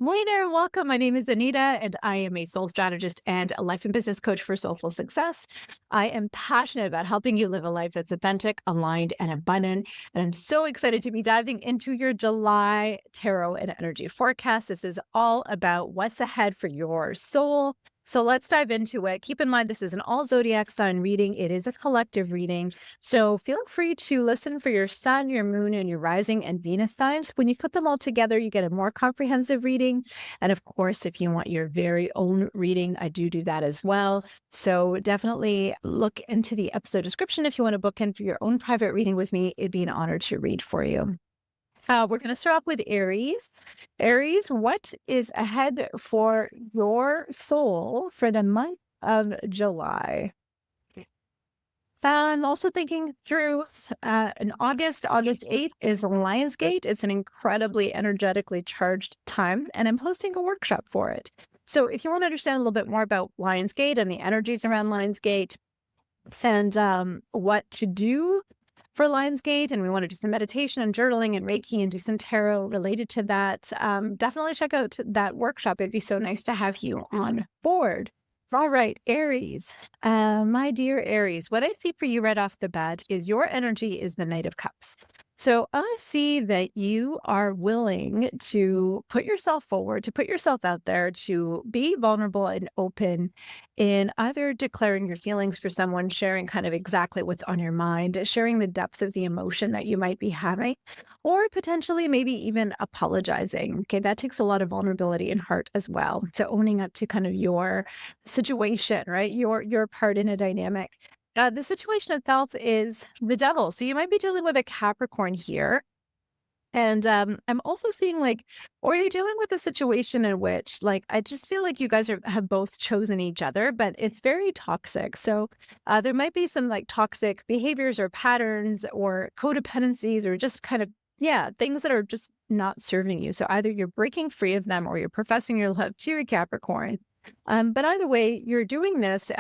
Hey there, welcome. My name is Anita, and I am a soul strategist and a life and business coach for soulful success. I am passionate about helping you live a life that's authentic, aligned, and abundant. And I'm so excited to be diving into your July tarot and energy forecast. This is all about what's ahead for your soul. So let's dive into it. Keep in mind, this is an all zodiac sign reading. It is a collective reading. So feel free to listen for your sun, your moon, and your rising and Venus signs. When you put them all together, you get a more comprehensive reading. And of course, if you want your very own reading, I do that as well. So definitely look into the episode description if you want to book in for your own private reading with me. It'd be an honor to read for you. We're going to start off with Aries. Aries, what is ahead for your soul for the month of July? I'm also thinking through in August 8th is Lionsgate. It's an incredibly energetically charged time, and I'm hosting a workshop for it. So if you want to understand a little bit more about Lionsgate and the energies around Lionsgate and what to do for Lionsgate, and we want to do some meditation and journaling and Reiki and do some tarot related to that, definitely check out that workshop. It'd be so nice to have you on board. All right, Aries. My dear Aries, what I see for you right off the bat is your energy is the Knight of Cups. So I see that you are willing to put yourself forward, to put yourself out there, to be vulnerable and open in either declaring your feelings for someone, sharing kind of exactly what's on your mind, sharing the depth of the emotion that you might be having, or potentially maybe even apologizing. Okay, that takes a lot of vulnerability and heart as well. So owning up to kind of your situation, right? Your part in a dynamic. The situation itself is the devil. So you might be dealing with a Capricorn here. And I'm also seeing or you're dealing with a situation in which I just feel like you guys have both chosen each other, but it's very toxic. So there might be some toxic behaviors or patterns or codependencies or just kind of, yeah, things that are just not serving you. So either you're breaking free of them or you're professing your love to your Capricorn. But either way, you're doing this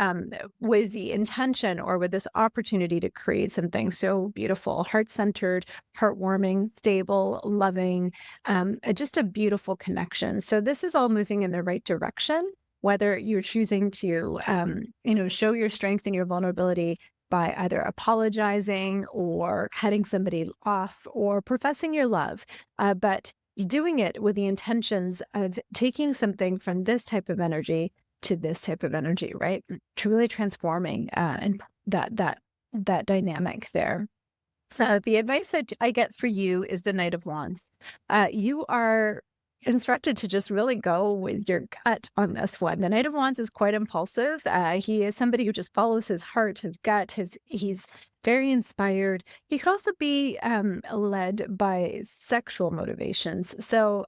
with the intention or with this opportunity to create something so beautiful, heart-centered, heartwarming, stable, loving, just a beautiful connection. So this is all moving in the right direction, whether you're choosing to, show your strength and your vulnerability by either apologizing or cutting somebody off or professing your love. But doing it with the intentions of taking something from this type of energy to this type of energy, right? Truly transforming and that dynamic there. So the advice that I get for you is the Knight of Wands. You are instructed to just really go with your gut on this one. The Knight of Wands is quite impulsive. He is somebody who just follows his heart, his gut. He's very inspired. He could also be led by sexual motivations. So,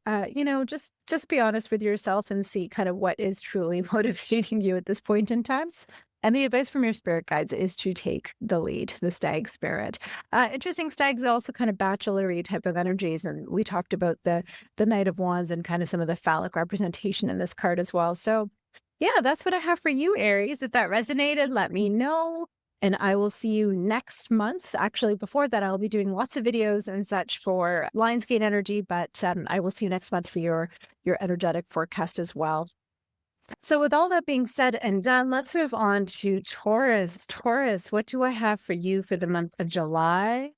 just be honest with yourself and see kind of what is truly motivating you at this point in time. And the advice from your spirit guides is to take the lead, the stag spirit. Interesting, stags are also kind of bachelor-y type of energies. And we talked about the Knight of Wands and kind of some of the phallic representation in this card as well. So yeah, that's what I have for you, Aries. If that resonated, let me know. And I will see you next month. Actually, before that, I'll be doing lots of videos and such for Lionsgate energy, but I will see you next month for your energetic forecast as well. So with all that being said and done, let's move on to Taurus. Taurus, what do I have for you for the month of July?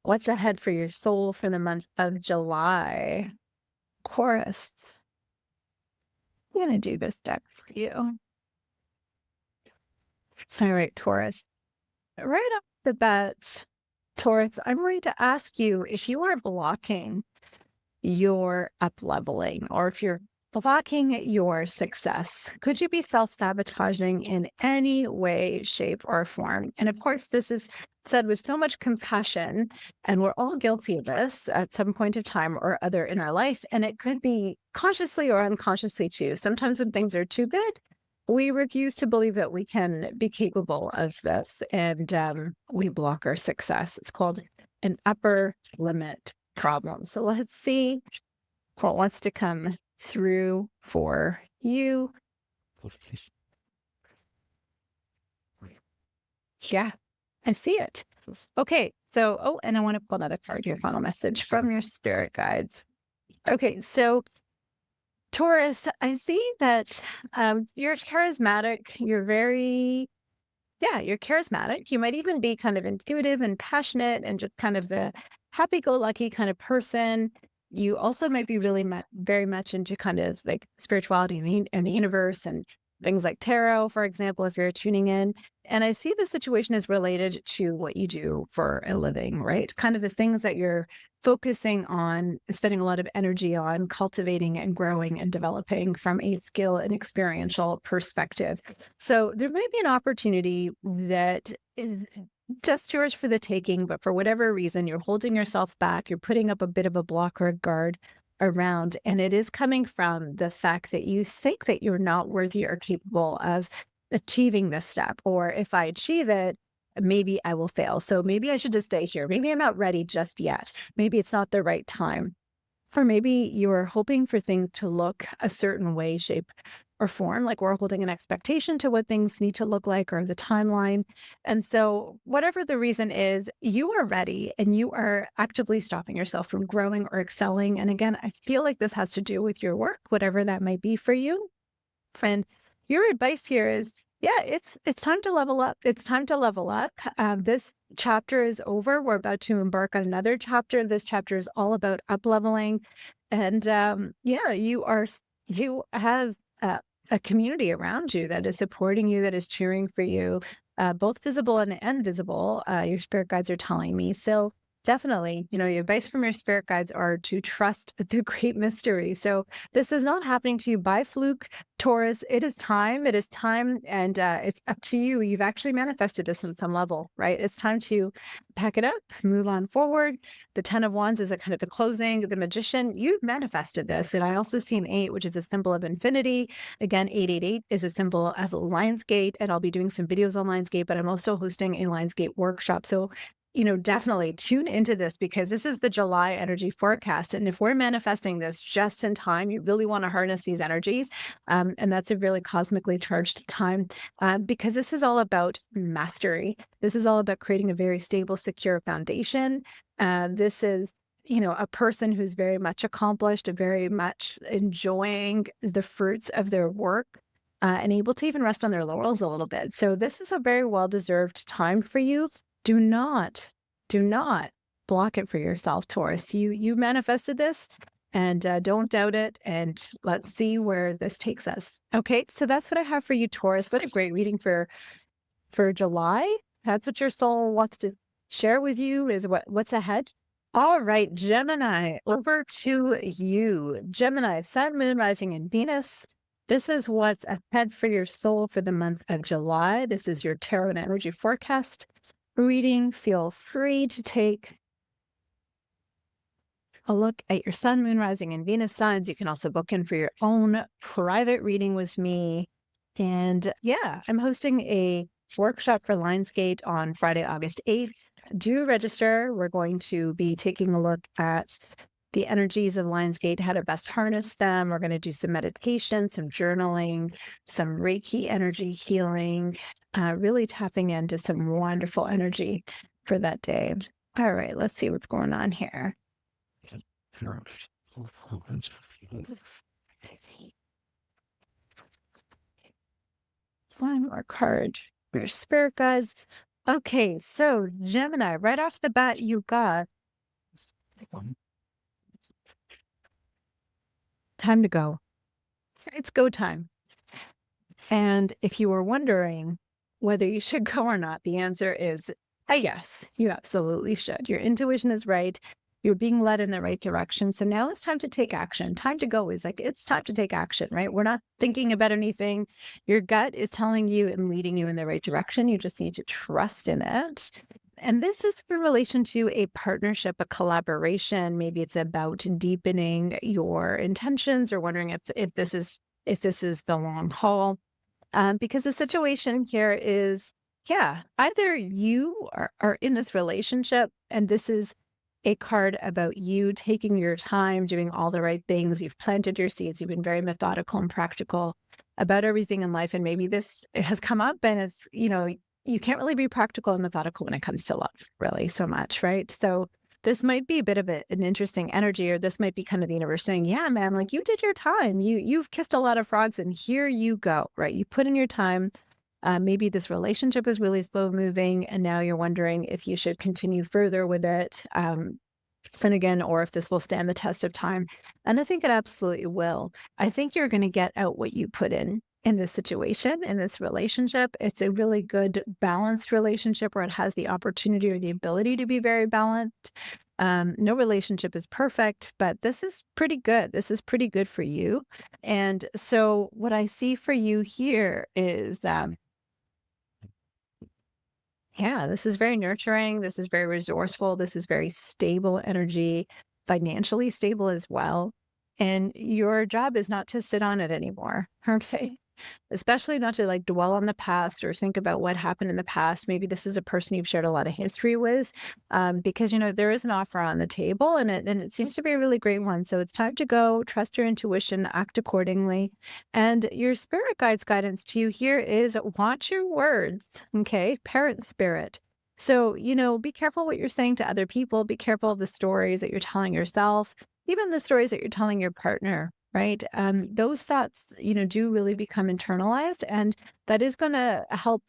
What's ahead for your soul for the month of July? Taurus. I'm going to do this deck for you. All right, Taurus. Right off the bat, Taurus, I'm going to ask you if you are blocking your up-leveling or if you're blocking your success. Could you be self-sabotaging in any way, shape, or form? And of course, this is said with so much compassion, and we're all guilty of this at some point of time or other in our life. And it could be consciously or unconsciously too. Sometimes when things are too good, we refuse to believe that we can be capable of this, and we block our success. It's called an upper limit problem. So let's see what wants to come through for you. Yeah, I see it. Okay, so, and I want to pull another card, your final message from your spirit guides. Okay, so Taurus, I see that you're charismatic. You're charismatic. You might even be kind of intuitive and passionate and just kind of the happy-go-lucky kind of person. You also might be really very much into kind of like spirituality and the universe and things like tarot, for example, if you're tuning in. And I see the situation is related to what you do for a living, right? Kind of the things that you're focusing on, spending a lot of energy on cultivating and growing and developing from a skill and experiential perspective. So there might be an opportunity that is just yours for the taking, but for whatever reason, you're holding yourself back. You're putting up a bit of a block or a guard around, and it is coming from the fact that you think that you're not worthy or capable of achieving this step, or if I achieve it, maybe I will fail. So maybe I should just stay here. Maybe I'm not ready just yet. Maybe it's not the right time. Or maybe you're hoping for things to look a certain way, shape, or form, like we're holding an expectation to what things need to look like or the timeline. And so, whatever the reason is, you are ready and you are actively stopping yourself from growing or excelling. And again, I feel like this has to do with your work, whatever that might be for you. Friend, your advice here is, yeah, it's time to level up. It's time to level up. This chapter is over. We're about to embark on another chapter. This chapter is all about up leveling, and yeah, you have a community around you that is supporting you, that is cheering for you, both visible and invisible. Your spirit guides are telling me. So definitely, your advice from your spirit guides are to trust the great mystery. So this is not happening to you by fluke, Taurus. It is time. It is time. And it's up to you. You've actually manifested this on some level, right? It's time to pack it up, move on forward. The 10 of Wands is a kind of the closing. The Magician, you've manifested this. And I also see an 8, which is a symbol of infinity. Again, 888 is a symbol of Lionsgate. And I'll be doing some videos on Lionsgate, but I'm also hosting a Lionsgate workshop. So definitely tune into this, because this is the July energy forecast. And if we're manifesting this just in time, you really want to harness these energies. And that's a really cosmically charged time, because this is all about mastery. This is all about creating a very stable, secure foundation. This is a person who's very much accomplished, very much enjoying the fruits of their work. And able to even rest on their laurels a little bit. So this is a very well-deserved time for you. Do not block it for yourself, Taurus. You manifested this, and don't doubt it. And let's see where this takes us. Okay, so that's what I have for you, Taurus. What a great reading for July. That's what your soul wants to share with you, is what's ahead. All right, Gemini, over to you. Gemini, Sun, Moon, Rising, and Venus. This is what's ahead for your soul for the month of July. This is your tarot and energy forecast reading. Feel free to take a look at your Sun, Moon, Rising, and Venus signs. You can also book in for your own private reading with me. And yeah, I'm hosting a workshop for Lionsgate on Friday, August 8th. Do register. We're going to be taking a look at the energies of Lionsgate, how to best harness them. We're going to do some meditation, some journaling, some Reiki energy healing, really tapping into some wonderful energy for that day. All right, let's see what's going on here. One more card. Your spirit guides. Okay, so Gemini, right off the bat, you got time to go. It's go time. And if you were wondering whether you should go or not, the answer is a yes, you absolutely should. Your intuition is right. You're being led in the right direction. So now it's time to take action. Time to go is like, it's time to take action, right? We're not thinking about anything. Your gut is telling you and leading you in the right direction. You just need to trust in it. And this is in relation to a partnership, a collaboration. Maybe it's about deepening your intentions, or wondering if this is the long haul. Because the situation here is, yeah, either you are in this relationship, and this is a card about you taking your time, doing all the right things. You've planted your seeds. You've been very methodical and practical about everything in life. And maybe this has come up, and it's, you can't really be practical and methodical when it comes to love, really, so much, right? So this might be a bit of an interesting energy, or this might be kind of the universe saying, yeah, man, like you did your time. You've kissed a lot of frogs and here you go, right? You put in your time. Maybe this relationship is really slow moving and now you're wondering if you should continue further with it. Then again, or if this will stand the test of time. And I think it absolutely will. I think you're going to get out what you put in this situation, in this relationship. It's a really good balanced relationship where it has the opportunity or the ability to be very balanced. No relationship is perfect, but this is pretty good. This is pretty good for you. And so what I see for you here is yeah, this is very nurturing. This is very resourceful. This is very stable energy, financially stable as well. And your job is not to sit on it anymore. Okay. Especially not to like dwell on the past or think about what happened in the past. Maybe this is a person you've shared a lot of history with, because there is an offer on the table, and it seems to be a really great one. So it's time to go, trust your intuition, act accordingly. And your spirit guides guidance to you here is watch your words. Okay, parent spirit. So, be careful what you're saying to other people. Be careful of the stories that you're telling yourself, even the stories that you're telling your partner. Right. Those thoughts, do really become internalized, and that is going to help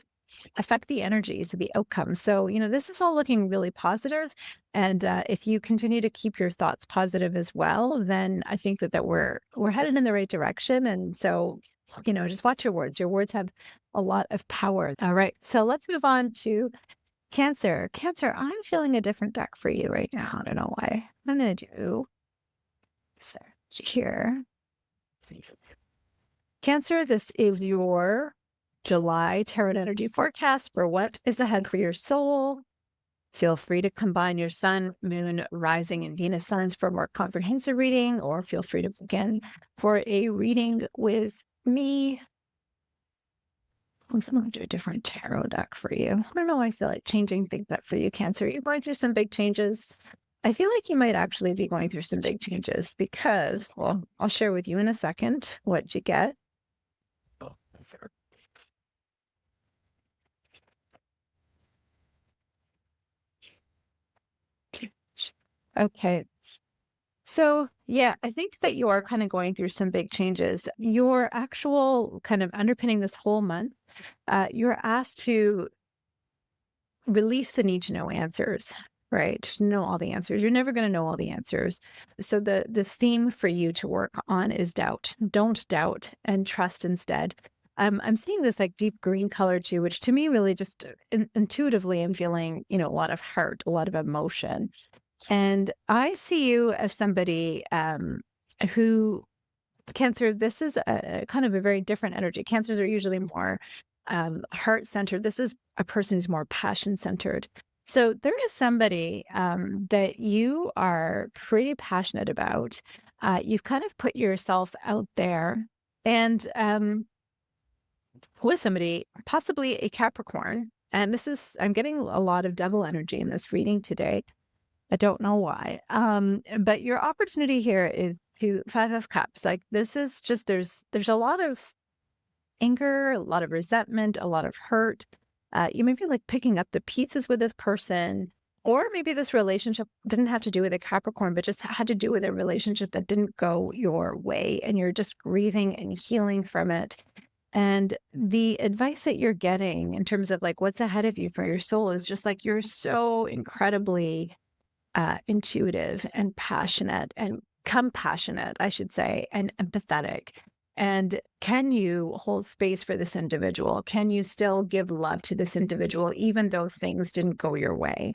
affect the energies of the outcome. So, this is all looking really positive. And if you continue to keep your thoughts positive as well, then I think that we're headed in the right direction. And so, just watch your words. Your words have a lot of power. All right. So let's move on to Cancer. Cancer, I'm feeling a different deck for you right now. I don't know why. I'm going to do search here. Cancer, this is your July tarot energy forecast for what is ahead for your soul. Feel free to combine your sun, moon, rising, and Venus signs for a more comprehensive reading, or feel free to begin for a reading with me. I'm going to do a different tarot deck for you. I don't know why I feel like changing things up for you, Cancer. You're going through some big changes. I feel like you might actually be going through some big changes because, well, I'll share with you in a second what you get. Okay. So, yeah, I think that you are kind of going through some big changes. Your actual kind of underpinning this whole month, you're asked to release the need to know answers, right? To know all the answers. You're never going to know all the answers. So the theme for you to work on is doubt. Don't doubt and trust instead. I'm seeing this like deep green color too, which to me really just intuitively I'm feeling, a lot of heart, a lot of emotion. And I see you as somebody who, Cancer, this is a kind of a very different energy. Cancers are usually more heart-centered. This is a person who's more passion-centered. So there is somebody that you are pretty passionate about. You've kind of put yourself out there, and with somebody, possibly a Capricorn. And I'm getting a lot of devil energy in this reading today. I don't know why. But your opportunity here is to 5 of Cups. Like this is just, there's a lot of anger, a lot of resentment, a lot of hurt. You may be like picking up the pieces with this person, or maybe this relationship didn't have to do with a Capricorn, but just had to do with a relationship that didn't go your way, and you're just grieving and healing from it. And the advice that you're getting in terms of like what's ahead of you for your soul is just like you're so incredibly intuitive and passionate and compassionate, I should say, and empathetic. And can you hold space for this individual? Can you still give love to this individual, even though things didn't go your way?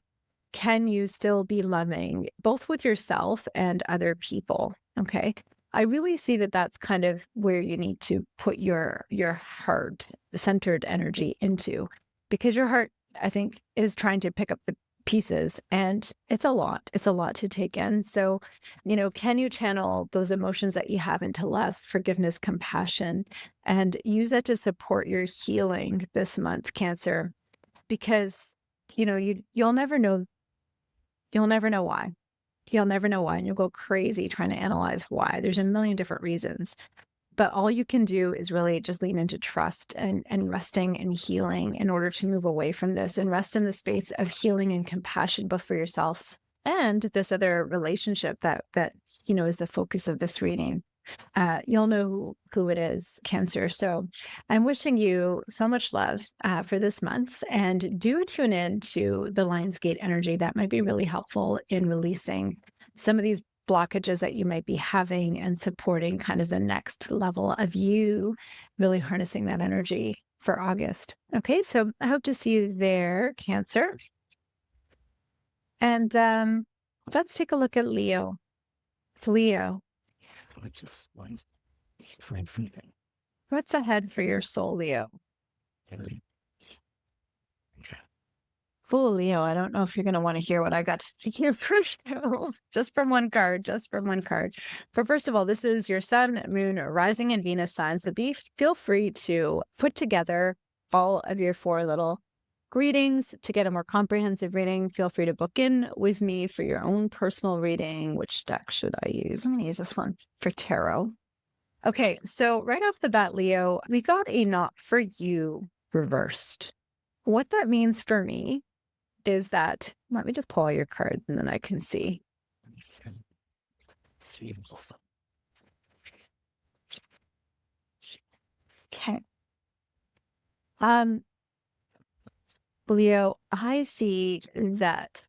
Can you still be loving, both with yourself and other people? Okay. I really see that that's kind of where you need to put your heart-centered energy into, because your heart, I think, is trying to pick up the pieces, and it's a lot to take in. So, can you channel those emotions that you have into love, forgiveness, compassion, and use that to support your healing this month, Cancer? Because, you'll never know why. You'll never know why, and you'll go crazy trying to analyze why. There's a million different reasons. But all you can do is really just lean into trust and resting and healing in order to move away from this and rest in the space of healing and compassion, both for yourself and this other relationship that is the focus of this reading. You'll know who it is, Cancer. So I'm wishing you so much love for this month, and do tune in to the Lionsgate energy. That might be really helpful in releasing some of these blockages that you might be having and supporting kind of the next level of you really harnessing that energy for August. Okay, so I hope to see you there, Cancer. And let's take a look at Leo. It's Leo. What's ahead for your soul, Leo? Fool, Leo, I don't know if you're going to want to hear what I got to hear first. Just from one card, just from one card. But first of all, this is your Sun, Moon, Rising, and Venus sign. So feel free to put together all of your 4 little readings to get a more comprehensive reading. Feel free to book in with me for your own personal reading. Which deck should I use? I'm going to use this one for tarot. Okay, so right off the bat, Leo, we got a not for you reversed. What that means for me is that, let me just pull all your cards and then I can see. Okay. Leo, I see that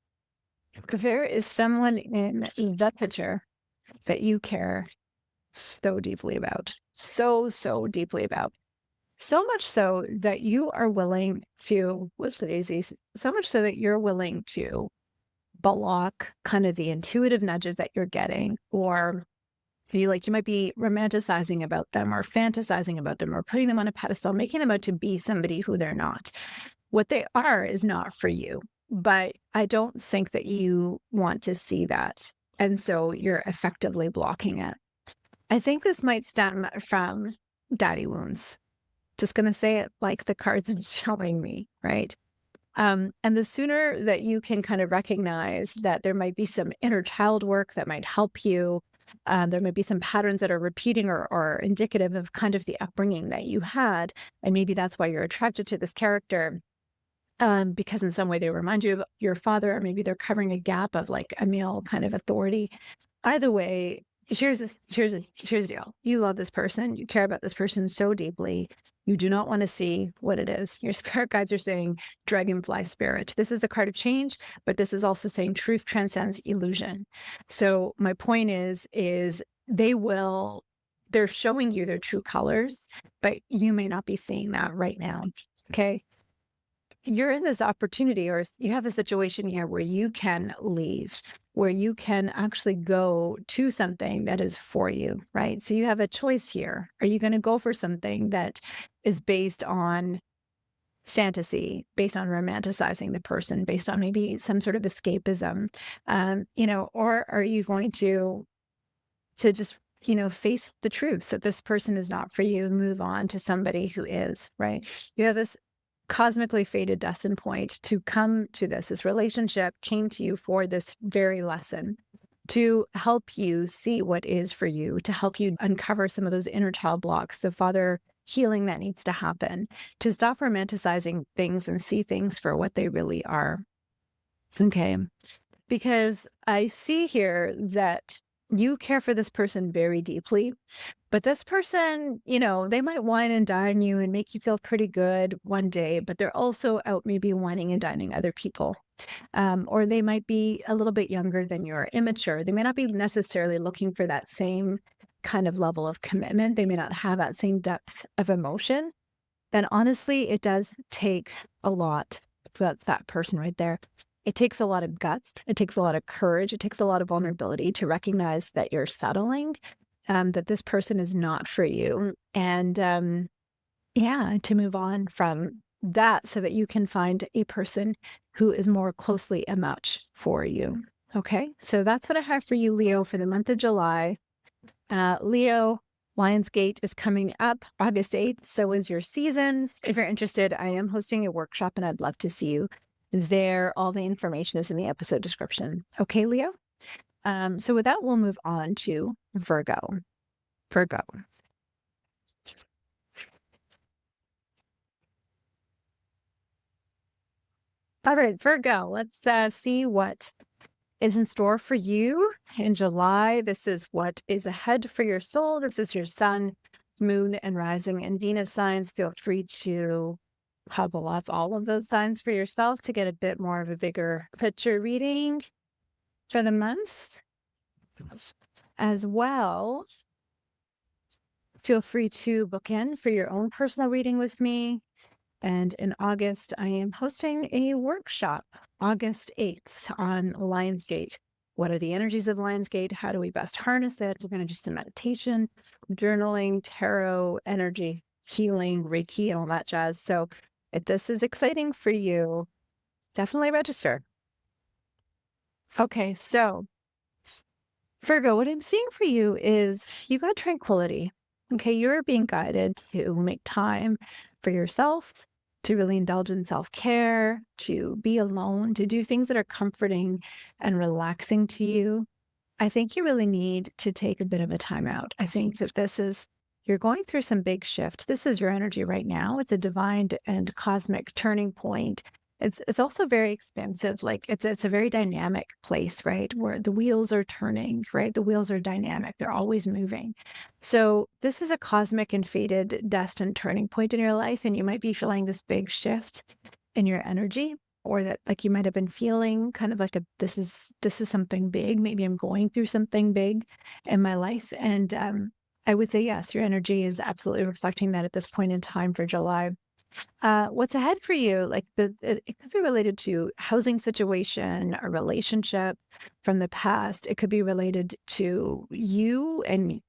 there is someone in the picture that you care so deeply about. So deeply about. So much so that you are willing to, so much so that you're willing to block kind of the intuitive nudges that you're getting, or you might be romanticizing about them or fantasizing about them or putting them on a pedestal, making them out to be somebody who they're not. What they are is not for you, but I don't think that you want to see that. And so you're effectively blocking it. I think this might stem from daddy wounds. Just going to say it like the cards are showing me, right? And the sooner that you can kind of recognize that there might be some inner child work that might help you, there might be some patterns that are repeating or indicative of kind of the upbringing that you had. And maybe that's why you're attracted to this character, because in some way they remind you of your father, or maybe they're covering a gap of like a male kind of authority. Either way, here's the deal. You love this person. You care about this person so deeply. You do not want to see what it is. Your spirit guides are saying dragonfly spirit. This is a card of change, but this is also saying truth transcends illusion. So my point is they're showing you their true colors, but you may not be seeing that right now. Okay. You're in this opportunity, or you have a situation here where you can leave, where you can actually go to something that is for you, right? So you have a choice here. Are you going to go for something that is based on fantasy, based on romanticizing the person, based on maybe some sort of escapism, or are you going to just, face the truth that this person is not for you and move on to somebody who is, right? You have this cosmically fated destined point to come to this relationship came to you for this very lesson, to help you see what is for you, to help you uncover some of those inner child blocks, the father healing that needs to happen, to stop romanticizing things and see things for what they really are. Okay. Because I see here that you care for this person very deeply, but this person, they might wine and dine you and make you feel pretty good one day, but they're also out maybe wining and dining other people. Or they might be a little bit younger than you're, immature. They may not be necessarily looking for that same kind of level of commitment. They may not have that same depth of emotion. And honestly, it does take a lot for that person right there. It takes a lot of guts. It takes a lot of courage. It takes a lot of vulnerability to recognize that you're settling, that this person is not for you. And to move on from that so that you can find a person who is more closely a match for you. Okay, so that's what I have for you, Leo, for the month of July. Leo, Lionsgate is coming up August 8th. So is your season. If you're interested, I am hosting a workshop and I'd love to see you there. All the information is in the episode description. Okay, Leo? So with that, we'll move on to Virgo. Virgo. All right, Virgo, let's see what is in store for you in July. This is what is ahead for your soul. This is your sun, moon, and rising and Venus signs. Feel free to bubble up all of those signs for yourself to get a bit more of a bigger picture reading for the month. As well, feel free to book in for your own personal reading with me. And in August, I am hosting a workshop, August 8th, on Lionsgate. What are the energies of Lionsgate? How do we best harness it? We're going to do some meditation, journaling, tarot, energy, healing, Reiki, and all that jazz. So if this is exciting for you, definitely register. Okay, so Virgo, what I'm seeing for you is you got tranquility. Okay, you're being guided to make time for yourself, to really indulge in self-care, to be alone, to do things that are comforting and relaxing to you. I think you really need to take a bit of a time out. I think that you're going through some big shift. This is your energy right now. It's a divine and cosmic turning point. It's also very expansive. Like it's a very dynamic place, right? Where the wheels are turning, right? The wheels are dynamic. They're always moving. So this is a cosmic and fated destined turning point in your life. And you might be feeling this big shift in your energy, or that like you might have been feeling kind of like this is something big. Maybe I'm going through something big in my life. And I would say, yes, your energy is absolutely reflecting that at this point in time for July. What's ahead for you? Like it could be related to housing situation, a relationship from the past. It could be related to you and,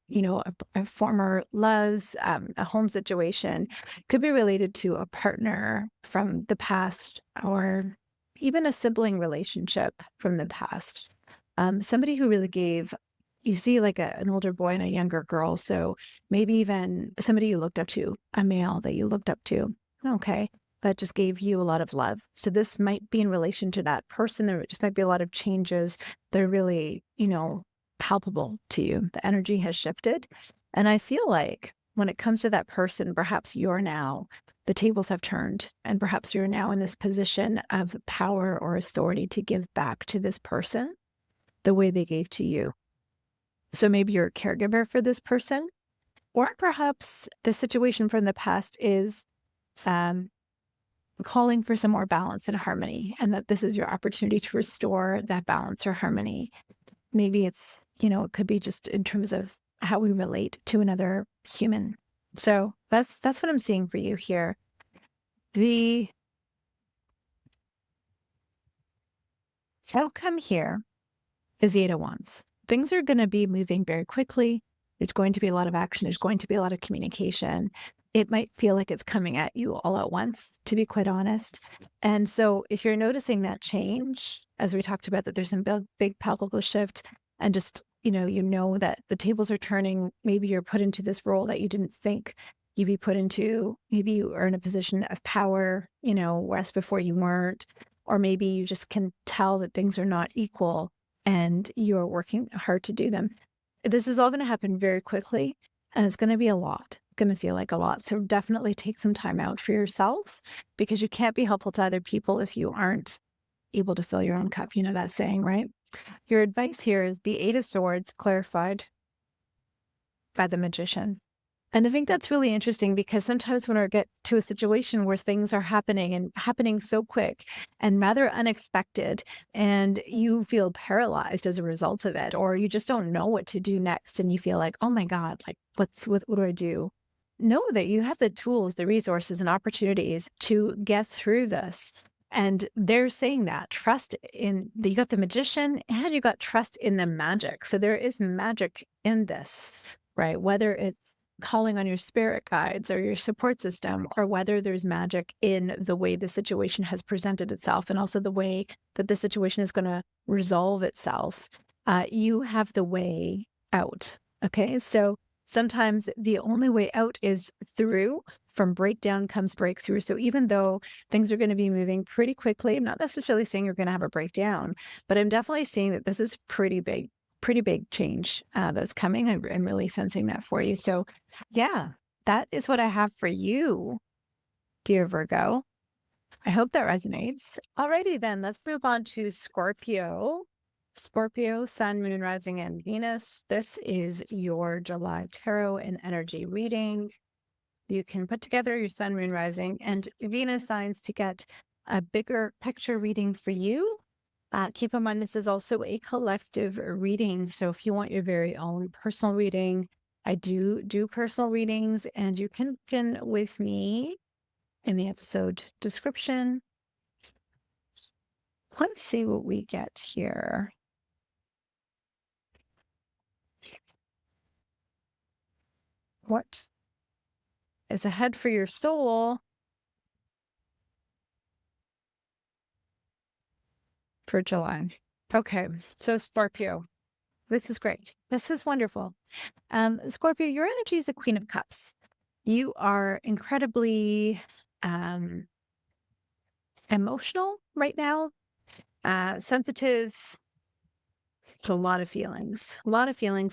a former love, a home situation. It could be related to a partner from the past, or even a sibling relationship from the past. Somebody who really gave, you see like an older boy and a younger girl. So maybe even somebody you looked up to, a male that you looked up to. Okay, that just gave you a lot of love. So this might be in relation to that person. There just might be a lot of changes that are really, palpable to you. The energy has shifted. And I feel like when it comes to that person, perhaps the tables have turned, and perhaps you're now in this position of power or authority to give back to this person the way they gave to you. So maybe you're a caregiver for this person, or perhaps the situation from the past is calling for some more balance and harmony, and that this is your opportunity to restore that balance or harmony. Maybe it's, it could be just in terms of how we relate to another human. So that's what I'm seeing for you here. The outcome here is the 8 of Wands. Things are going to be moving very quickly. There's going to be a lot of action. There's going to be a lot of communication. It might feel like it's coming at you all at once, to be quite honest. And so if you're noticing that change, as we talked about, that there's some big palpable shift, and just, that the tables are turning, maybe you're put into this role that you didn't think you'd be put into. Maybe you are in a position of power, whereas before you weren't, or maybe you just can tell that things are not equal and you're working hard to do them. This is all going to happen very quickly, and it's going to be a lot. Going to feel like a lot. So definitely take some time out for yourself, because you can't be helpful to other people if you aren't able to fill your own cup. You know that saying, right? Your advice here is the 8 of Swords clarified by the Magician. And I think that's really interesting, because sometimes when we get to a situation where things are happening so quick and rather unexpected, and you feel paralyzed as a result of it, or you just don't know what to do next, and you feel like, oh my God, like what do I do? Know that you have the tools, the resources, and opportunities to get through this. And they're saying that you got the Magician, and you got trust in the magic. So there is magic in this, right? Whether it's calling on your spirit guides or your support system, or whether there's magic in the way the situation has presented itself, and also the way that the situation is going to resolve itself, you have the way out. Okay, so sometimes the only way out is through. From breakdown comes breakthrough. So even though things are going to be moving pretty quickly, I'm not necessarily saying you're going to have a breakdown, but I'm definitely seeing that this is pretty big change that's coming. I'm really sensing that for you. So yeah, that is what I have for you, dear Virgo. I hope that resonates. Alrighty then, let's move on to Scorpio. Scorpio, Sun, Moon, Rising, and Venus. This is your July tarot and energy reading. You can put together your Sun, Moon, Rising, and Venus signs to get a bigger picture reading for you. Keep in mind, this is also a collective reading. So if you want your very own personal reading, I do personal readings, and you can begin with me in the episode description. Let's see what we get here. What is ahead for your soul for July? Okay, so Scorpio, this is great. This is wonderful. Scorpio, your energy is the Queen of Cups. You are incredibly emotional right now, sensitive to a lot of feelings, a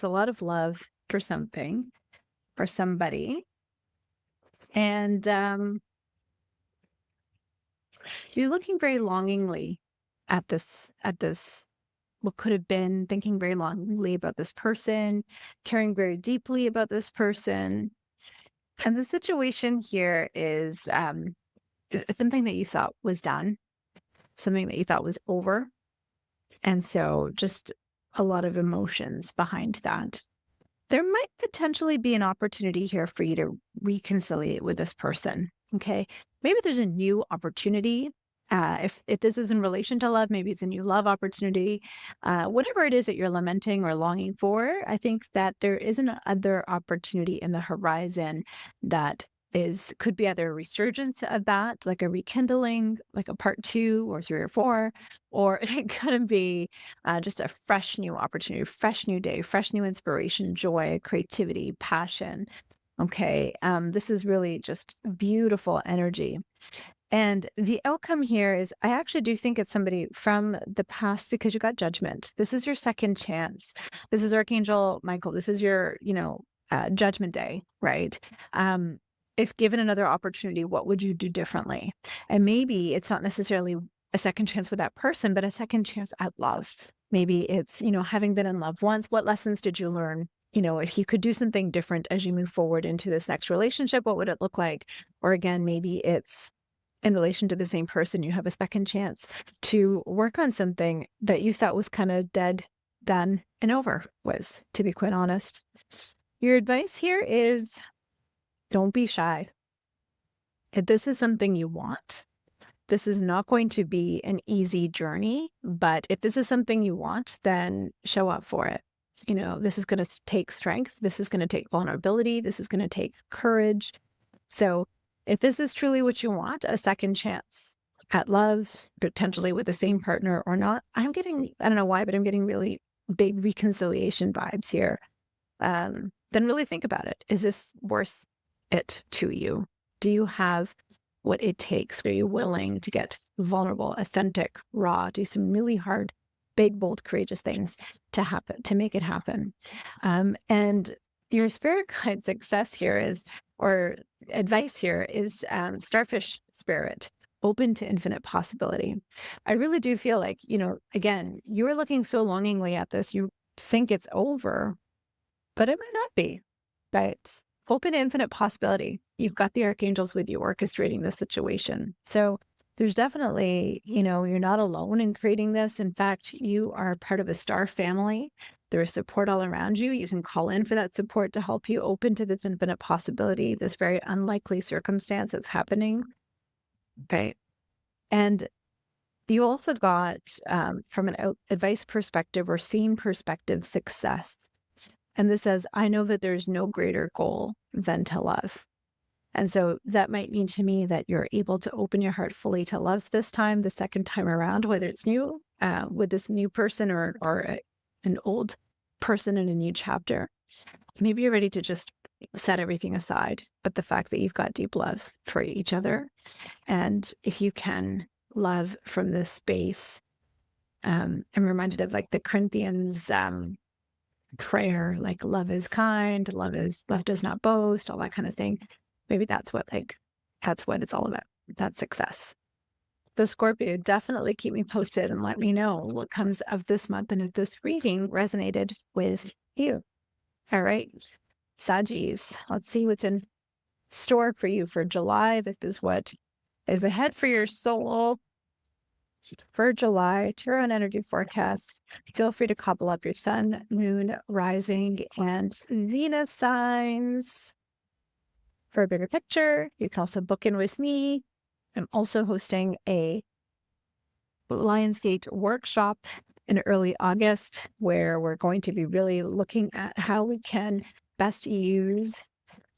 lot of love for something, for somebody. And you're looking very longingly at this, what could have been, thinking very longingly about this person, caring very deeply about this person. And the situation here is something that you thought was done, something that you thought was over. And so just a lot of emotions behind that. There might potentially be an opportunity here for you to reconcile with this person. Okay. Maybe there's a new opportunity. If this is in relation to love, maybe it's a new love opportunity. Whatever it is that you're lamenting or longing for, I think that there is another opportunity in the horizon that could be either a resurgence of that, like a rekindling, like a part 2 or 3 or 4, or it could be just a fresh new opportunity, fresh new day, fresh new inspiration, joy, creativity, passion. Okay. This is really just beautiful energy. And the outcome here is, I actually do think it's somebody from the past, because you got Judgment. This is your second chance. This is Archangel Michael. This is your, Judgment Day, right? If given another opportunity, what would you do differently? And maybe it's not necessarily a second chance with that person, but a second chance at love. Maybe it's, having been in love once, what lessons did you learn? If you could do something different as you move forward into this next relationship, what would it look like? Or again, maybe it's in relation to the same person, you have a second chance to work on something that you thought was kind of dead, done, and over with, to be quite honest. Your advice here is, don't be shy. If this is something you want, this is not going to be an easy journey, but if this is something you want, then show up for it. This is going to take strength. This is going to take vulnerability. This is going to take courage. So if this is truly what you want, a second chance at love, potentially with the same partner or not, I don't know why, but I'm getting really big reconciliation vibes here. Then really think about it. Is this worth it to you? Do you have what it takes? Are you willing to get vulnerable, authentic, raw, do some really hard, big, bold, courageous things to make it happen? And your spirit guide success here is, or advice here is, starfish spirit, open to infinite possibility. I really do feel like, again, you are looking so longingly at this, you think it's over, but it might not be. But open to infinite possibility. You've got the archangels with you orchestrating this situation. So there's definitely, you're not alone in creating this. In fact, you are part of a star family. There is support all around you. You can call in for that support to help you open to this infinite possibility, this very unlikely circumstance that's happening. Okay. And you also got, from an advice perspective or scene perspective, success. And this says, I know that there's no greater goal than to love. And so that might mean to me that you're able to open your heart fully to love this time, the second time around, whether it's new with this new person or an old person in a new chapter. Maybe you're ready to just set everything aside, but the fact that you've got deep love for each other. And if you can love from this space, I'm reminded of like the Corinthians prayer, like love is kind, love does not boast, all that kind of thing. Maybe that's what it's all about. That's success. the Scorpio, definitely keep me posted and let me know what comes of this month and if this reading resonated with you. All right, Saggies, let's see what's in store for you for July. This is what is ahead for your soul for July. Tarot and energy forecast. Feel free to couple up your sun, moon, rising, and Venus signs. For a bigger picture, you can also book in with me. I'm also hosting a Lionsgate workshop in early August, where we're going to be really looking at how we can best use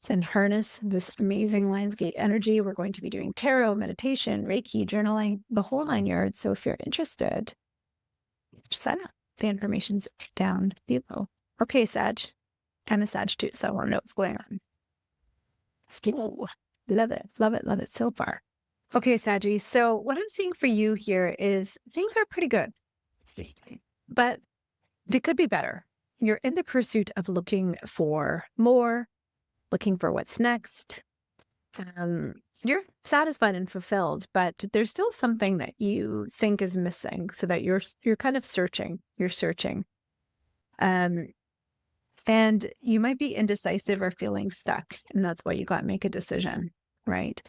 and harness this amazing Lionsgate energy. We're going to be doing tarot, meditation, Reiki, journaling, the whole 9 yards. So if you're interested, just sign up. The information's down below. Okay, Sag. I'm a Sag too, so I want to know what's going on. Ooh, love it, love it, love it so far. Okay, Saggy. So what I'm seeing for you here is things are pretty good, but they could be better. You're in the pursuit of looking for more, looking for what's next. You're satisfied and fulfilled, but there's still something that you think is missing, so that you're kind of searching. You're searching. And you might be indecisive or feeling stuck, and that's why you got to make a decision, right?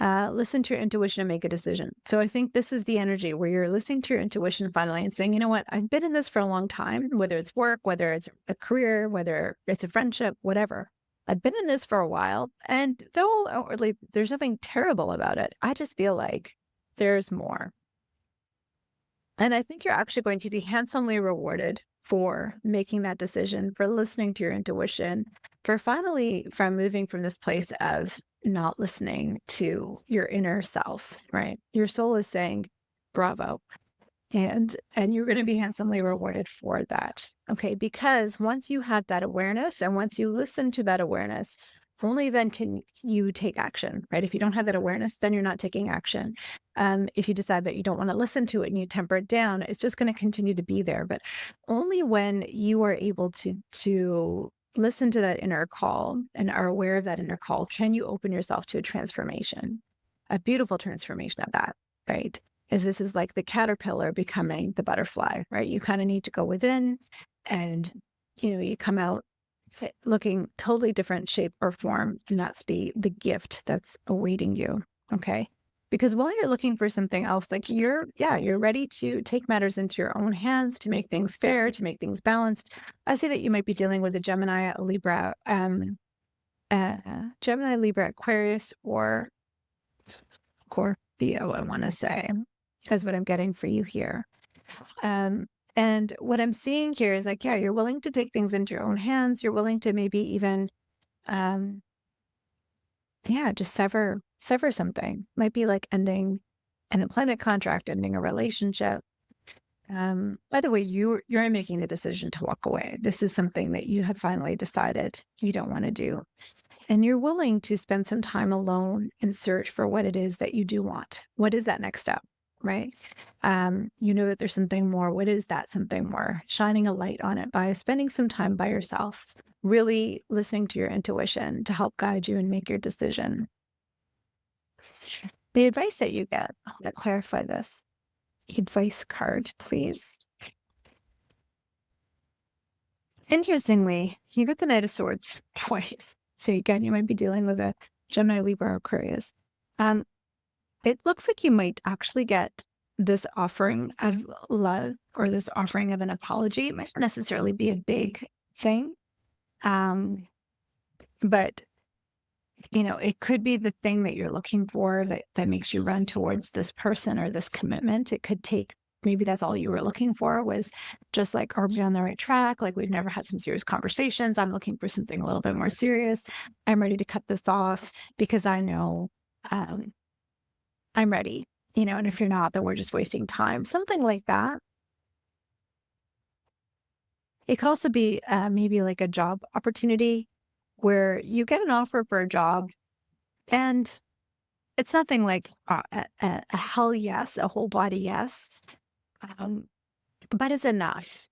Listen to your intuition and make a decision. So I think this is the energy where you're listening to your intuition finally and saying, you know what, I've been in this for a long time, whether it's work, whether it's a career, whether it's a friendship, whatever. I've been in this for a while, and though outwardly there's nothing terrible about it, I just feel like there's more. And I think you're actually going to be handsomely rewarded for making that decision, for listening to your intuition, for finally from moving from this place of not listening to your inner self, right? Your soul is saying, bravo. And you're going to be handsomely rewarded for that. Okay, because once you have that awareness and once you listen to that awareness, only then can you take action, right? If you don't have that awareness, then you're not taking action. If you decide that you don't want to listen to it and you temper it down, it's just going to continue to be there. But only when you are able to listen to that inner call and are aware of that inner call, can you open yourself to a transformation, a beautiful transformation of that, right? As this is like the caterpillar becoming the butterfly, right? You kind of need to go within and, you come out looking totally different shape or form. And that's the gift that's awaiting you. Okay. Because while you're looking for something else, like you're ready to take matters into your own hands, to make things fair, to make things balanced. I say that you might be dealing with a Gemini, a Libra, Gemini, Libra, Aquarius, or Scorpio, I want to say, is what I'm getting for you here. And what I'm seeing here is like, you're willing to take things into your own hands. You're willing to maybe even, just sever something. Might be like ending an employment contract, ending a relationship. By the way, you're making the decision to walk away. This is something that you have finally decided you don't want to do. And you're willing to spend some time alone and search for what it is that you do want. What is that next step? Right? You know that there's something more. What is that something more? Shining a light on it by spending some time by yourself, really listening to your intuition to help guide you and make your decision. The advice that you get, I want to clarify this. Advice card, please. Interestingly, you got the Knight of Swords twice. So again, you might be dealing with a Gemini, Libra, or Aquarius. It looks like you might actually get this offering of love or this offering of an apology. It might not necessarily be a big thing. But, it could be the thing that you're looking for that makes you run towards this person or this commitment. It could take, maybe that's all you were looking for was just like, are we on the right track? Like we've never had some serious conversations. I'm looking for something a little bit more serious. I'm ready to cut this off because I know, I'm ready, and if you're not, then we're just wasting time. Something like that. It could also be maybe like a job opportunity where you get an offer for a job and it's nothing like a hell yes, a whole body yes, but it's enough.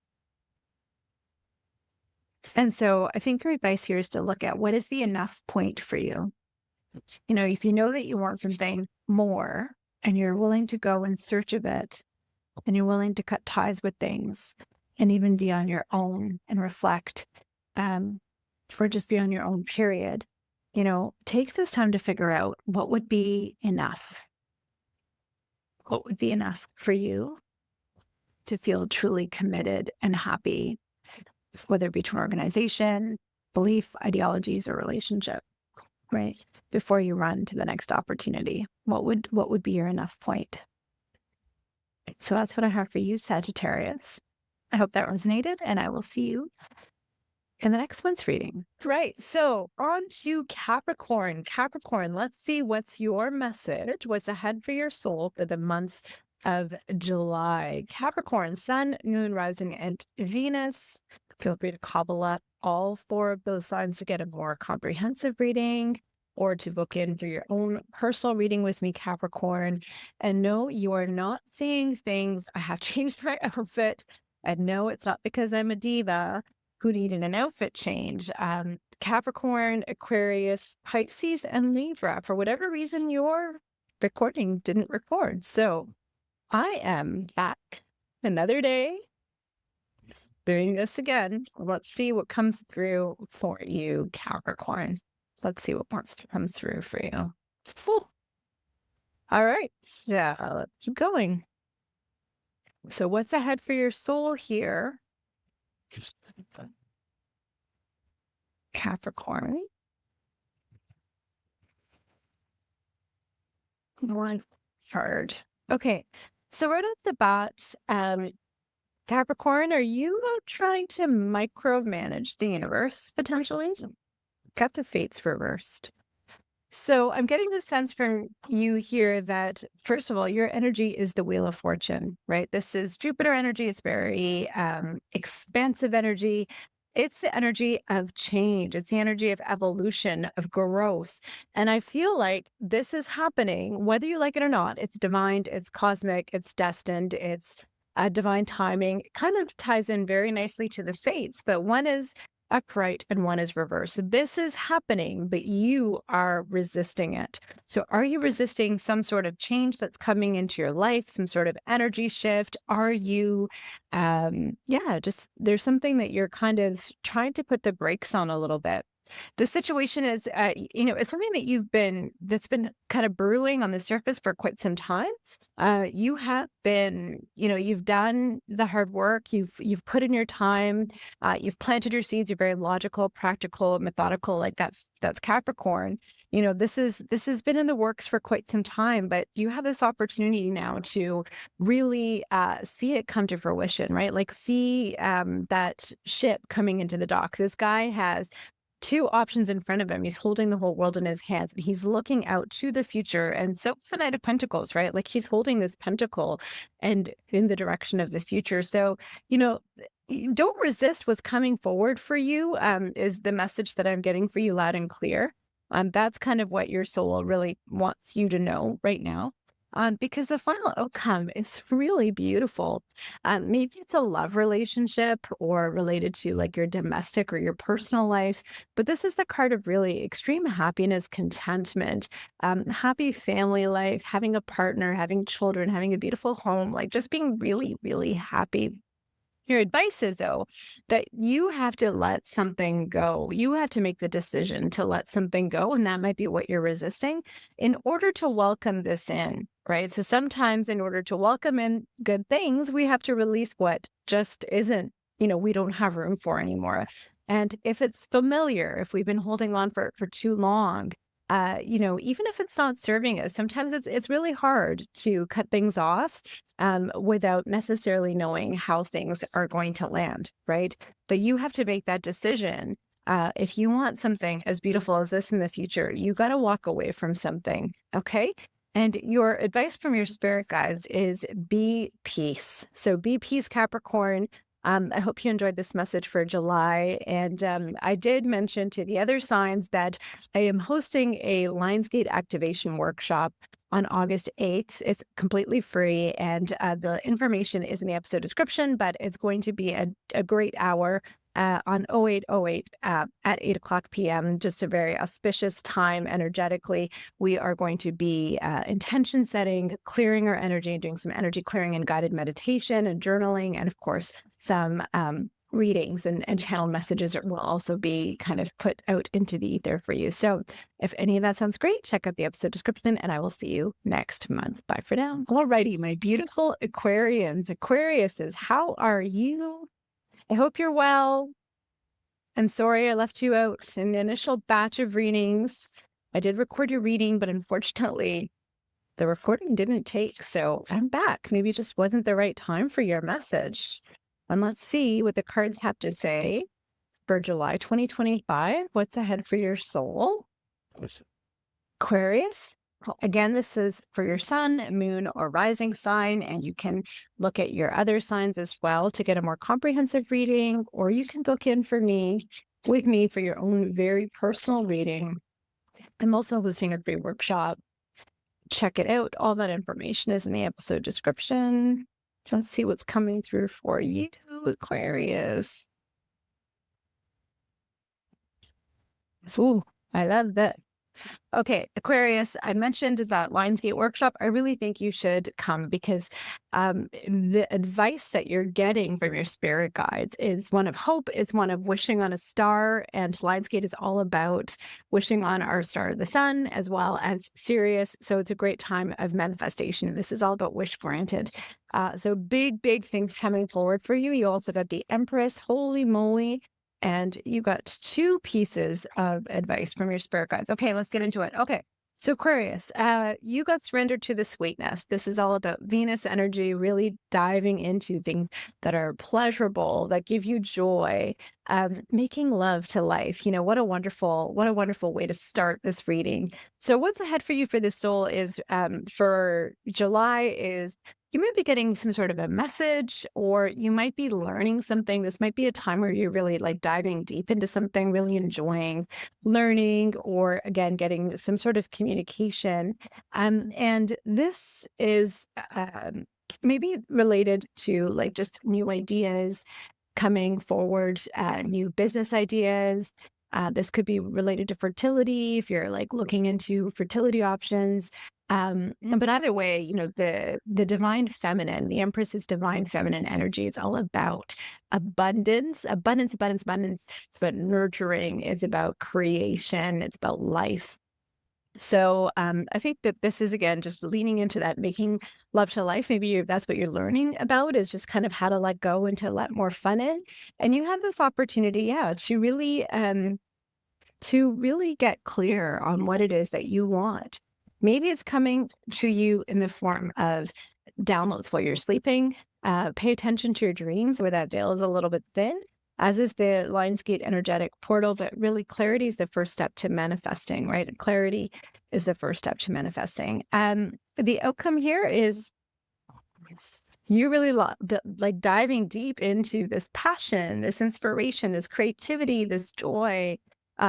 And so I think your advice here is to look at what is the enough point for you. If you know that you want something more and you're willing to go in search of it, and you're willing to cut ties with things and even be on your own and reflect, or just be on your own, period, take this time to figure out what would be enough. What would be enough for you to feel truly committed and happy, whether it be to an organization, belief, ideologies, or relationship, right? Before you run to the next opportunity, what would be your enough point? So that's what I have for you, Sagittarius. I hope that resonated, and I will see you in the next month's reading. Right. So on to Capricorn. Capricorn, let's see what's your message, what's ahead for your soul for the months of July. Capricorn, Sun, Moon, Rising, and Venus. Feel free to cobble up all 4 of those signs to get a more comprehensive reading, or to book in for your own personal reading with me, Capricorn. And no, you are not seeing things. I have changed my outfit. And no, it's not because I'm a diva who needed an outfit change. Capricorn, Aquarius, Pisces, and Libra. For whatever reason, your recording didn't record. So I am back another day doing this again. Let's see what comes through for you, Capricorn. Let's see what wants to come through for you. Whew. All right. Yeah, let's keep going. So what's ahead for your soul here? Capricorn. One card. Okay. So right off the bat, Capricorn, are you trying to micromanage the universe potentially? Got the fates reversed. So I'm getting the sense from you here that, first of all, your energy is the Wheel of Fortune, right? This is Jupiter energy. It's very expansive energy. It's the energy of change. It's the energy of evolution, of growth. And I feel like this is happening, whether you like it or not. It's divine, it's cosmic, it's destined, it's divine timing. It kind of ties in very nicely to the fates, but one is upright and one is reversed. This is happening, but you are resisting it. So are you resisting some sort of change that's coming into your life, some sort of energy shift? Are you, just there's something that you're kind of trying to put the brakes on a little bit. The situation is, it's something that's been kind of brewing on the surface for quite some time. You have been, you've done the hard work, you've put in your time, you've planted your seeds, you're very logical, practical, methodical, like that's Capricorn. This has been in the works for quite some time, but you have this opportunity now to really see it come to fruition, right? Like see that ship coming into the dock. This guy has 2 options in front of him. He's holding the whole world in his hands, and he's looking out to the future. And so it's the Knight of Pentacles, right? Like he's holding this pentacle and in the direction of the future. So, don't resist what's coming forward for you, is the message that I'm getting for you loud and clear. That's kind of what your soul really wants you to know right now. Because the final outcome is really beautiful. Maybe it's a love relationship or related to like your domestic or your personal life, but this is the card of really extreme happiness, contentment, happy family life, having a partner, having children, having a beautiful home, like just being really, really happy. Your advice is, though, that you have to let something go. You have to make the decision to let something go, and that might be what you're resisting in order to welcome this in, right? So sometimes in order to welcome in good things, we have to release what just isn't, we don't have room for anymore. And if it's familiar, if we've been holding on for too long, even if it's not serving us, sometimes it's really hard to cut things off without necessarily knowing how things are going to land, right? But you have to make that decision. If you want something as beautiful as this in the future, you got to walk away from something, okay? And your advice from your spirit guides is be peace. So be peace, Capricorn. I hope you enjoyed this message for July. And I did mention to the other signs that I am hosting a Lionsgate activation workshop on August 8th. It's completely free, and the information is in the episode description, but it's going to be a great hour on 0808 at 8 o'clock p.m., just a very auspicious time energetically. We are going to be intention setting, clearing our energy, doing some energy clearing and guided meditation and journaling, and of course, some readings and channel messages will also be kind of put out into the ether for you. So if any of that sounds great, check out the episode description and I will see you next month. Bye for now. Alrighty, my beautiful Aquarians. Aquariuses, how are you? I hope you're well. I'm sorry I left you out in the initial batch of readings. I did record your reading, but unfortunately the recording didn't take, so I'm back. Maybe it just wasn't the right time for your message. And let's see what the cards have to say for July 2025. What's ahead for your soul? Aquarius. Again, this is for your sun, moon, or rising sign, and you can look at your other signs as well to get a more comprehensive reading, or you can book in with me for your own very personal reading. I'm also hosting a free workshop. Check it out. All that information is in the episode description. Let's see what's coming through for you, Aquarius. Ooh, I love that. Okay, Aquarius, I mentioned about Lionsgate Workshop. I really think you should come because the advice that you're getting from your spirit guides is one of hope, is one of wishing on a star, and Lionsgate is all about wishing on our star, the sun, as well as Sirius. So it's a great time of manifestation. This is all about wish granted. So big things coming forward for you. You also got the Empress, holy moly. And you got 2 pieces of advice from your spirit guides. Okay, let's get into it. Okay, so Aquarius, you got surrendered to the sweetness. This is all about Venus energy, really diving into things that are pleasurable, that give you joy, making love to life. You know, what a wonderful way to start this reading. So what's ahead for you for this soul is for July is you might be getting some sort of a message, or you might be learning something. This might be a time where you're really like diving deep into something, really enjoying learning, or again, getting some sort of communication. And this is maybe related to like just new ideas coming forward, new business ideas. This could be related to fertility if you're like looking into fertility options. But either way, you know, the divine feminine, the Empress is divine feminine energy. It's all about abundance. It's about nurturing. It's about creation. It's about life. So I think that this is, again, just leaning into that, making love to life. Maybe that's what you're learning about, is just kind of how to let go and to let more fun in. And you have this opportunity, to really get clear on what it is that you want. Maybe it's coming to you in the form of downloads while you're sleeping. Pay attention to your dreams where that veil is a little bit thin, as is the Lionsgate energetic portal. But really, clarity is the first step to manifesting, right? Clarity is the first step to manifesting. The outcome here is you really like diving deep into this passion, this inspiration, this creativity, this joy.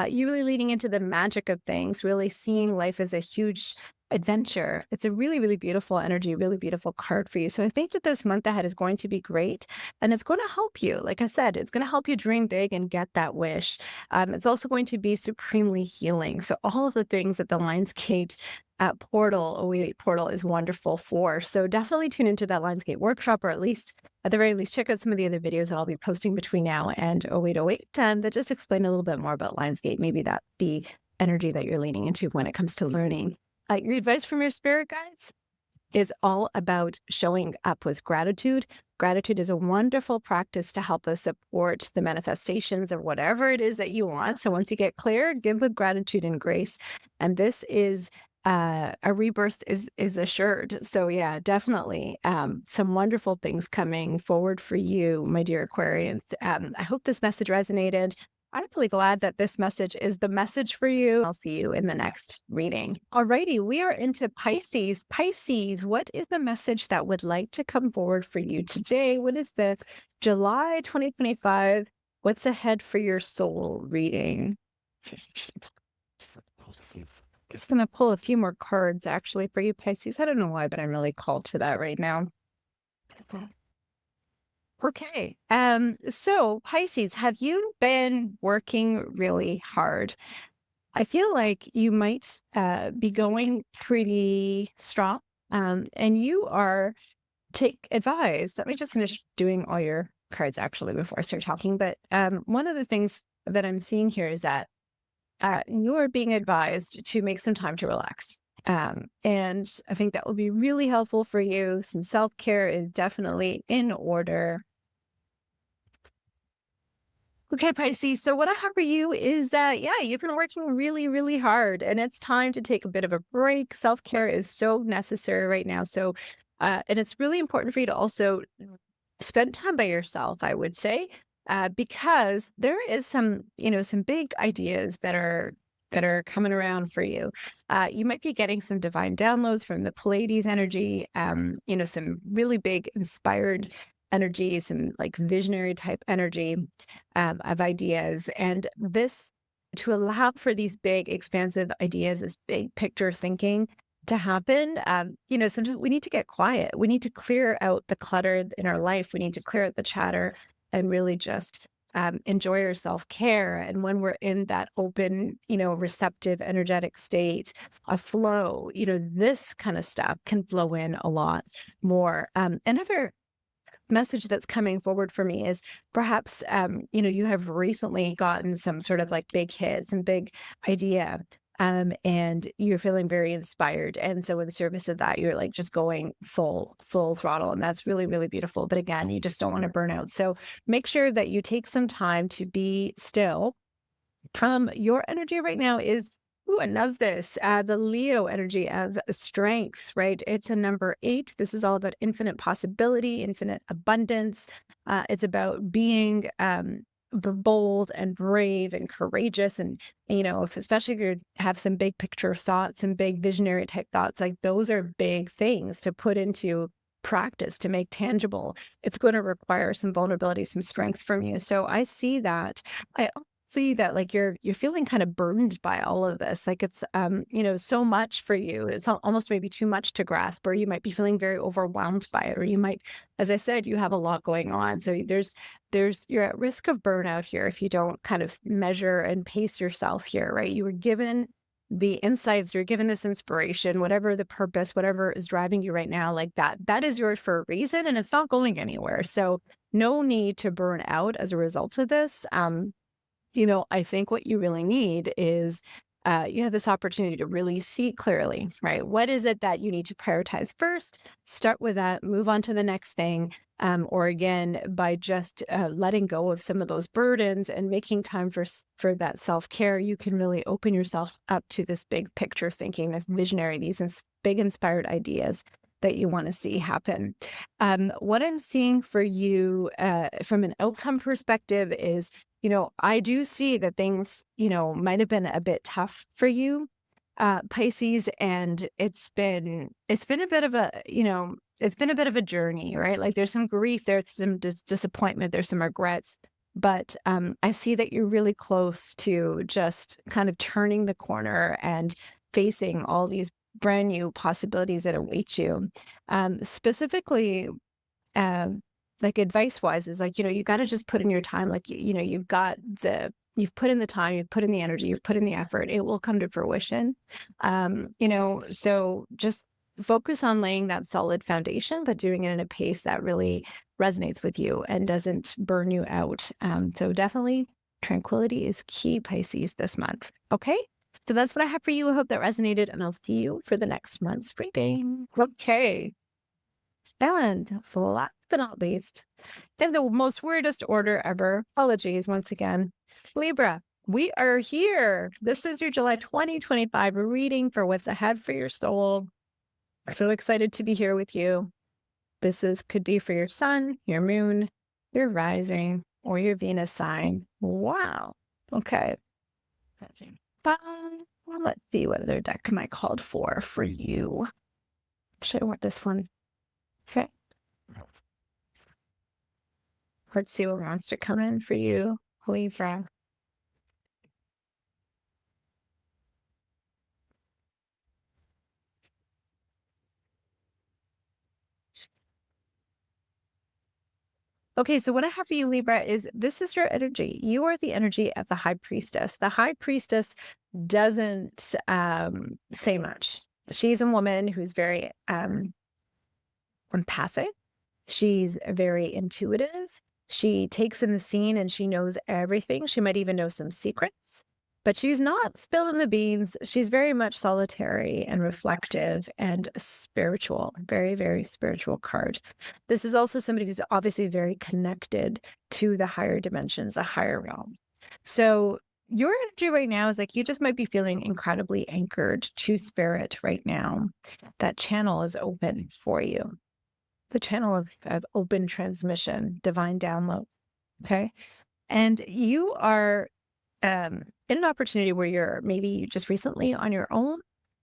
You really leading into the magic of things, really seeing life as a huge adventure. It's a really beautiful energy, really beautiful card for you. So I think that this month ahead is going to be great, and it's going to help you. Like I said, it's going to help you dream big and get that wish. It's also going to be supremely healing. So all of the things that the Lionsgate portal, 088 portal, is wonderful for. So definitely tune into that Lionsgate workshop, or at the very least, check out some of the other videos that I'll be posting between now and 0808 that just explain a little bit more about Lionsgate. Maybe that be energy that you're leaning into when it comes to learning. Your advice from your spirit guides is all about showing up with gratitude. Gratitude is a wonderful practice to help us support the manifestations of whatever it is that you want. So once you get clear, give with gratitude and grace. And this is a rebirth is assured. So yeah, definitely some wonderful things coming forward for you, my dear Aquarians. I hope this message resonated. I'm really glad that this message is the message for you. I'll see you in the next reading. Alrighty, we are into Pisces. Pisces, what is the message that would like to come forward for you today? What is the July 2025? What's ahead for your soul reading? Just going to pull a few more cards actually for you, Pisces. I don't know why, but I'm really called to that right now. Okay. So Pisces, have you been working really hard? I feel like you might be going pretty strong. And you are take advice. Let me just finish doing all your cards actually before I start talking. But one of the things that I'm seeing here is that you are being advised to make some time to relax. And I think that will be really helpful for you. Some self care is definitely in order. Okay, Pisces. So what I have for you is that, yeah, you've been working really, really hard and it's time to take a bit of a break. Self-care is so necessary right now. So, and it's really important for you to also spend time by yourself, I would say, because there is some, some big ideas that are coming around for you. You might be getting some divine downloads from the Pleiades energy, some really big inspired energy, some like visionary type energy of ideas. And this, to allow for these big, expansive ideas, this big picture thinking to happen, sometimes we need to get quiet. We need to clear out the clutter in our life. We need to clear out the chatter and really just enjoy our self-care. And when we're in that open, receptive, energetic state, a flow, this kind of stuff can flow in a lot more. Another message that's coming forward for me is perhaps you have recently gotten some sort of like big hit, some big idea, and you're feeling very inspired, and so in service of that you're like just going full throttle, and that's really, really beautiful. But again, you just don't want to burn out, so make sure that you take some time to be still. Your energy right now is, ooh, I love this. The Leo energy of strength, right? It's a number 8. This is all about infinite possibility, infinite abundance. It's about being bold and brave and courageous. And, especially if you have some big picture thoughts and big visionary type thoughts, like those are big things to put into practice, to make tangible. It's going to require some vulnerability, some strength from you. So I see that. I see that like you're feeling kind of burdened by all of this, like it's so much for you, it's almost maybe too much to grasp, or you might be feeling very overwhelmed by it, or you might, as I said, you have a lot going on, so you're at risk of burnout here if you don't kind of measure and pace yourself here, right? You were given the insights, you're given this inspiration, whatever the purpose, whatever is driving you right now, like that is yours for a reason, and it's not going anywhere. So no need to burn out as a result of this. I think what you really need is you have this opportunity to really see clearly, right? What is it that you need to prioritize first? Start with that, move on to the next thing. Or again, by just letting go of some of those burdens and making time for that self-care, you can really open yourself up to this big picture thinking, this visionary, these big inspired ideas that you want to see happen. What I'm seeing for you from an outcome perspective is, I do see that things, might have been a bit tough for you, Pisces, and it's been a bit of a, it's been a bit of a journey, right? Like there's some grief, there's some disappointment, there's some regrets, but I see that you're really close to just kind of turning the corner and facing all these brand new possibilities that await you. Specifically, like advice wise is like, you got to just put in your time. Like, you've put in the time, you've put in the energy, you've put in the effort, it will come to fruition. So just focus on laying that solid foundation, but doing it in a pace that really resonates with you and doesn't burn you out. So definitely tranquility is key, Pisces, this month. Okay. So that's what I have for you. I hope that resonated, and I'll see you for the next month's reading. Okay. And last but not least, in the most weirdest order ever, apologies once again, Libra, we are here. This is your July 2025 reading for what's ahead for your soul. So excited to be here with you. Could be for your sun, your moon, your rising, or your Venus sign. Wow. Okay. Well, let's see what other deck am I called for you. Should I want this one? Okay. Let's see what wants to come in for you, Libra. Okay, so what I have for you, Libra, is this is your energy. You are the energy of the high priestess. The high priestess doesn't say much. She's a woman who's very empathic. She's very intuitive. She takes in the scene and she knows everything. She might even know some secrets, but she's not spilling the beans. She's very much solitary and reflective and spiritual, very, very spiritual card. This is also somebody who's obviously very connected to the higher dimensions, the higher realm. So your energy right now is like you just might be feeling incredibly anchored to spirit right now. That channel is open for you. The channel of open transmission, divine download. Okay. And you are in an opportunity where you're maybe just recently on your own,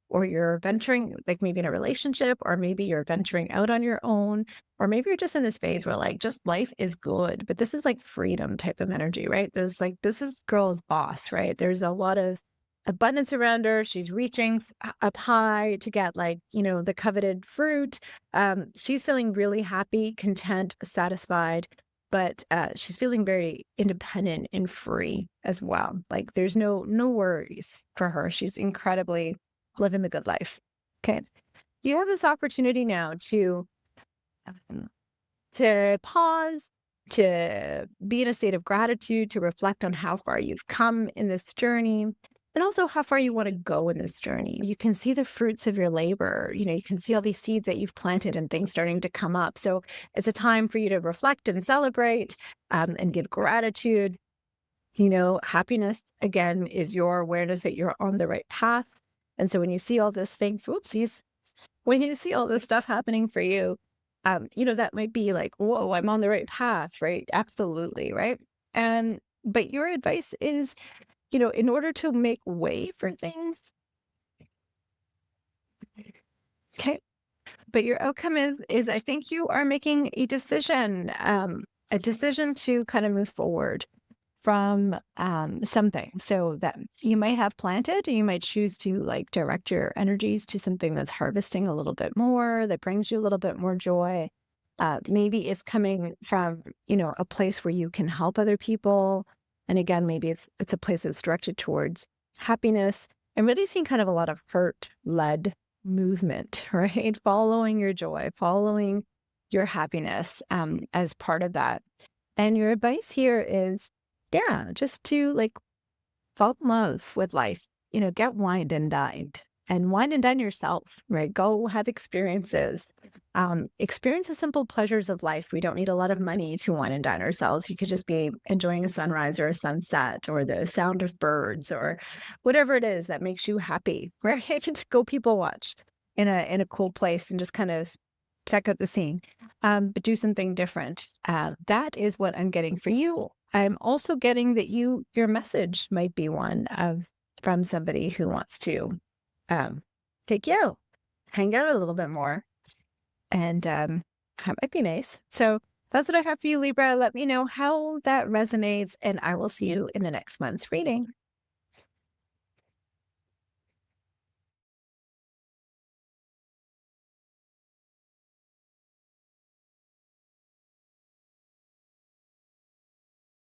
or you're venturing, like maybe in a relationship, or maybe you're venturing out on your own, or maybe you're just in this phase where like just life is good, but this is like freedom type of energy, right? There's like, this is girl's boss, right? There's a lot of abundance around her. She's reaching up high to get like, you know, the coveted fruit. She's feeling really happy, content, satisfied, but she's feeling very independent and free as well. Like there's no worries for her. She's incredibly living the good life. Okay. You have this opportunity now to pause, to be in a state of gratitude, to reflect on how far you've come in this journey, and also how far you want to go in this journey. You can see the fruits of your labor. You know, you can see all these seeds that you've planted and things starting to come up. So it's a time for you to reflect and celebrate and give gratitude. You know, happiness, again, is your awareness that you're on the right path. And so when you see all these things, whoopsies, when you see all this stuff happening for you, you know, that might be like, whoa, I'm on the right path, right? Absolutely, right? But your advice is, you know, in order to make way for things, okay, but your outcome is I think you are making a decision to kind of move forward from something. So that you might have planted, you might choose to like direct your energies to something that's harvesting a little bit more, that brings you a little bit more joy. Maybe it's coming from, you know, a place where you can help other people. And again, maybe it's a place that's directed towards happiness. I'm really seeing kind of a lot of hurt-led movement, right? Following your joy, following your happiness as part of that. And your advice here is, yeah, just to like fall in love with life, you know, get wined and dined yourself, right? Go have experiences. Experience the simple pleasures of life. We don't need a lot of money to wine and dine ourselves. You could just be enjoying a sunrise or a sunset or the sound of birds or whatever it is that makes you happy, right? Just go people watch in a cool place and just kind of check out the scene, but do something different. That is what I'm getting for you. I'm also getting that your message might be one from somebody who wants to take you out, hang out a little bit more, and that might be nice. So that's what I have for you, Libra. Let me know how that resonates, and I will see you in the next month's reading.